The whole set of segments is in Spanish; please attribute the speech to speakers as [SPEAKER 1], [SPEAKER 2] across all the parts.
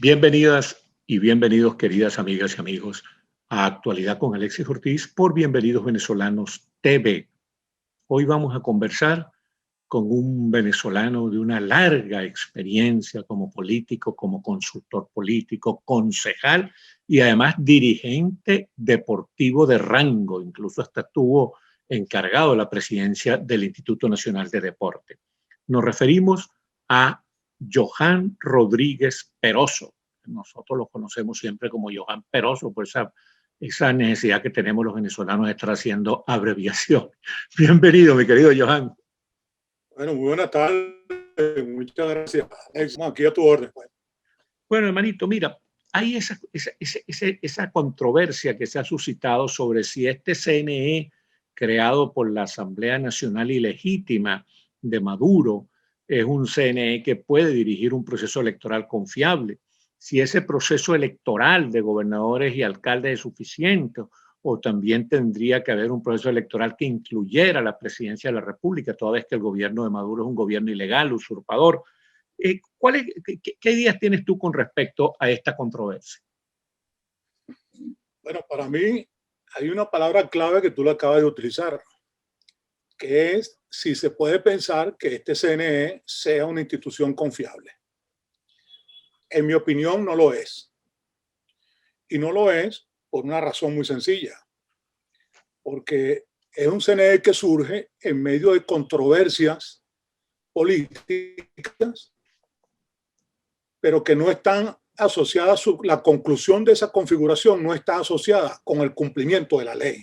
[SPEAKER 1] Bienvenidas y bienvenidos, queridas amigas y amigos, a Actualidad con Alexis Ortiz por Bienvenidos Venezolanos TV. Hoy vamos a conversar con un venezolano de una larga experiencia como político, como consultor político, concejal y además dirigente deportivo de rango. Incluso hasta estuvo encargado de la presidencia del Instituto Nacional de Deporte. Nos referimos a Johan Rodríguez Peroso. Nosotros lo conocemos siempre como Johan Peroso, por esa necesidad que tenemos los venezolanos de estar haciendo abreviación. Bienvenido, mi querido Johan.
[SPEAKER 2] Bueno, muy buenas tardes. Muchas gracias. Aquí a tu orden.
[SPEAKER 1] Bueno, hermanito, mira, hay esa controversia que se ha suscitado sobre si este CNE creado por la Asamblea Nacional Ilegítima de Maduro es un CNE que puede dirigir un proceso electoral confiable, si ese proceso electoral de gobernadores y alcaldes es suficiente, o también tendría que haber un proceso electoral que incluyera la presidencia de la República, toda vez que el gobierno de Maduro es un gobierno ilegal, usurpador. ¿Qué ideas tienes tú con respecto a esta controversia?
[SPEAKER 2] Bueno, para mí hay una palabra clave que tú la acabas de utilizar, que es si se puede pensar que este CNE sea una institución confiable. En mi opinión, no lo es. Y no lo es por una razón muy sencilla. Porque es un CNE que surge en medio de controversias políticas, pero que no están asociadas, la conclusión de esa configuración no está asociada con el cumplimiento de la ley.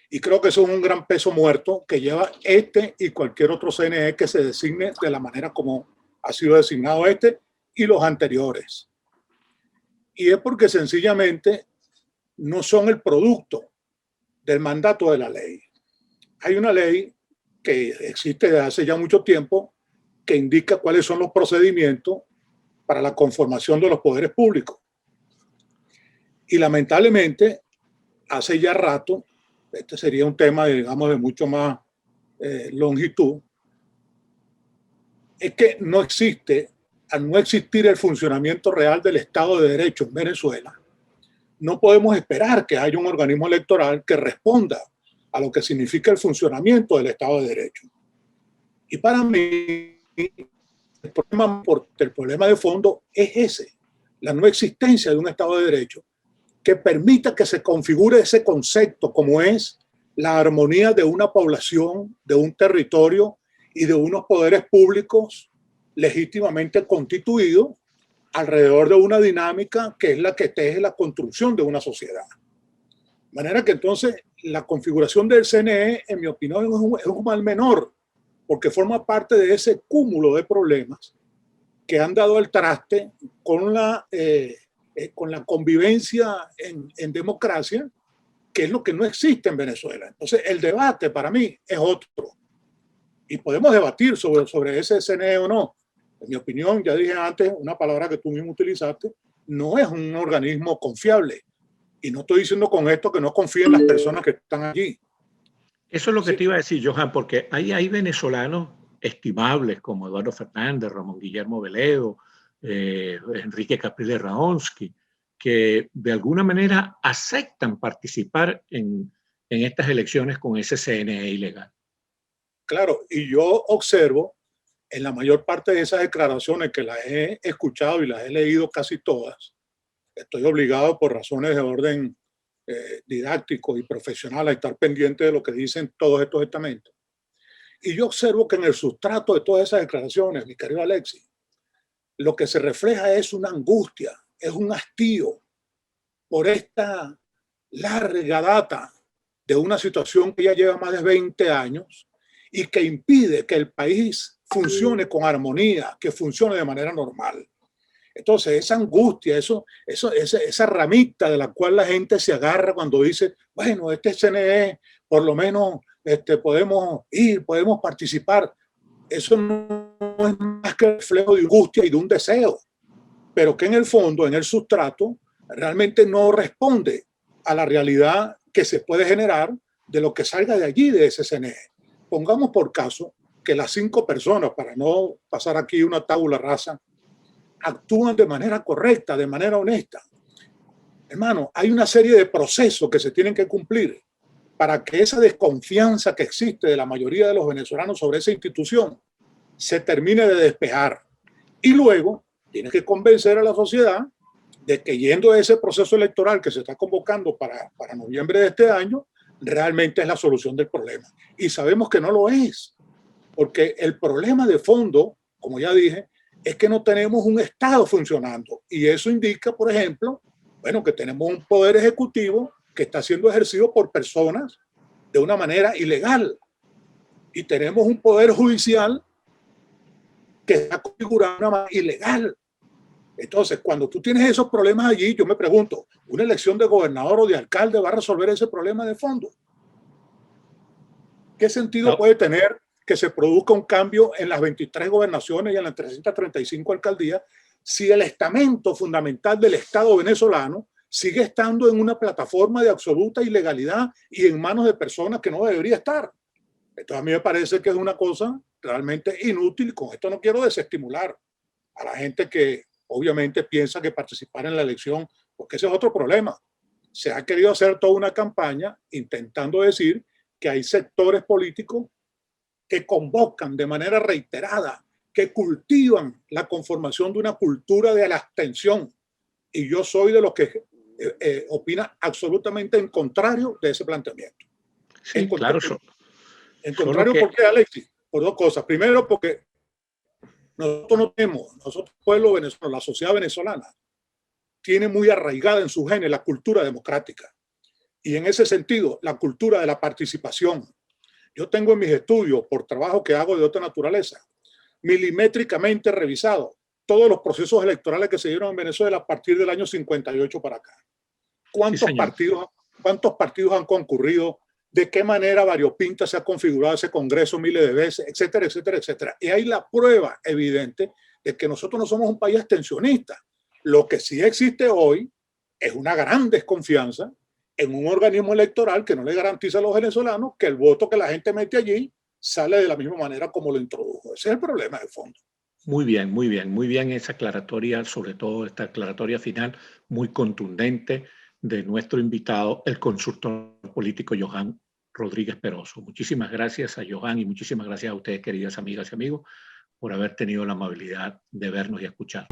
[SPEAKER 2] Y creo que eso es un gran peso muerto que lleva este y cualquier otro CNE que se designe de la manera como ha sido designado este y los anteriores. Y es porque sencillamente no son el producto del mandato de la ley. Hay una ley que existe desde hace ya mucho tiempo que indica cuáles son los procedimientos para la conformación de los poderes públicos. Y lamentablemente, hace ya rato, este sería un tema, digamos, de mucho más longitud, es que no existe, al no existir el funcionamiento real del Estado de Derecho en Venezuela, no podemos esperar que haya un organismo electoral que responda a lo que significa el funcionamiento del Estado de Derecho. Y para mí, el problema de fondo es ese, la no existencia de un Estado de Derecho que permita que se configure ese concepto como es la armonía de una población, de un territorio y de unos poderes públicos legítimamente constituidos alrededor de una dinámica que es la que teje la construcción de una sociedad. De manera que entonces la configuración del CNE, en mi opinión, es un mal menor, porque forma parte de ese cúmulo de problemas que han dado al traste con la convivencia en democracia, que es lo que no existe en Venezuela. Entonces el debate para mí es otro. Y podemos debatir sobre ese CNE o no. En mi opinión, ya dije antes, una palabra que tú mismo utilizaste, no es un organismo confiable. Y no estoy diciendo con esto que no confíe en las personas que están allí.
[SPEAKER 1] Eso es lo que te iba a decir, Johan, porque hay venezolanos estimables como Eduardo Fernández, Ramón Guillermo Veledo, Enrique Capriles Radonsky, que de alguna manera aceptan participar en estas elecciones con ese CNE ilegal.
[SPEAKER 2] Claro, y yo observo en la mayor parte de esas declaraciones que las he escuchado y las he leído casi todas, estoy obligado por razones de orden didáctico y profesional a estar pendiente de lo que dicen todos estos estamentos. Y yo observo que en el sustrato de todas esas declaraciones, mi querido Alexis, lo que se refleja es una angustia, es un hastío por esta larga data de una situación que ya lleva más de 20 años y que impide que el país funcione con armonía, que funcione de manera normal. Entonces, esa angustia, esa ramita de la cual la gente se agarra cuando dice, bueno, este CNE, por lo menos podemos ir, podemos participar, eso no es más que el reflejo de angustia y de un deseo, pero que en el fondo, en el sustrato, realmente no responde a la realidad que se puede generar de lo que salga de allí, de ese CNE. Pongamos por caso que las 5 personas, para no pasar aquí una tabula rasa, actúan de manera correcta, de manera honesta. Hermano, hay una serie de procesos que se tienen que cumplir para que esa desconfianza que existe de la mayoría de los venezolanos sobre esa institución se termine de despejar. Y luego tiene que convencer a la sociedad de que yendo a ese proceso electoral que se está convocando para noviembre de este año, realmente es la solución del problema. Y sabemos que no lo es, porque el problema de fondo, como ya dije, es que no tenemos un Estado funcionando. Y eso indica, por ejemplo, bueno, que tenemos un poder ejecutivo que está siendo ejercido por personas de una manera ilegal. Y tenemos un poder judicial que está configurado de una manera ilegal. Entonces, cuando tú tienes esos problemas allí, yo me pregunto, ¿una elección de gobernador o de alcalde va a resolver ese problema de fondo? ¿Qué sentido puede tener que se produzca un cambio en las 23 gobernaciones y en las 335 alcaldías si el estamento fundamental del Estado venezolano sigue estando en una plataforma de absoluta ilegalidad y en manos de personas que no debería estar? Entonces a mí me parece que es una cosa realmente inútil. Con esto no quiero desestimular a la gente que obviamente piensa que participar en la elección, porque ese es otro problema. Se ha querido hacer toda una campaña intentando decir que hay sectores políticos que convocan de manera reiterada, que cultivan la conformación de una cultura de la abstención. Y yo soy de los que opina absolutamente en contrario de ese planteamiento.
[SPEAKER 1] Sí,
[SPEAKER 2] en
[SPEAKER 1] claro.
[SPEAKER 2] En contrario, ¿por qué, Alexis? Por dos cosas. Primero, porque nosotros pueblo venezolano, la sociedad venezolana, tiene muy arraigada en su genes la cultura democrática. Y en ese sentido, la cultura de la participación. Yo tengo en mis estudios, por trabajo que hago de otra naturaleza, milimétricamente revisado todos los procesos electorales que se dieron en Venezuela a partir del año 58 para acá. ¿Cuántos partidos han concurrido? ¿De qué manera variopinta se ha configurado ese Congreso miles de veces? Etcétera, etcétera, etcétera. Y hay la prueba evidente de que nosotros no somos un país abstencionista. Lo que sí existe hoy es una gran desconfianza en un organismo electoral que no le garantiza a los venezolanos que el voto que la gente mete allí sale de la misma manera como lo introdujo. Ese es el problema de fondo.
[SPEAKER 1] Muy bien, muy bien, muy bien esa aclaratoria, sobre todo esta aclaratoria final muy contundente de nuestro invitado, el consultor político Johan Rodríguez Peroso. Muchísimas gracias a Johan y muchísimas gracias a ustedes, queridas amigas y amigos, por haber tenido la amabilidad de vernos y escuchar.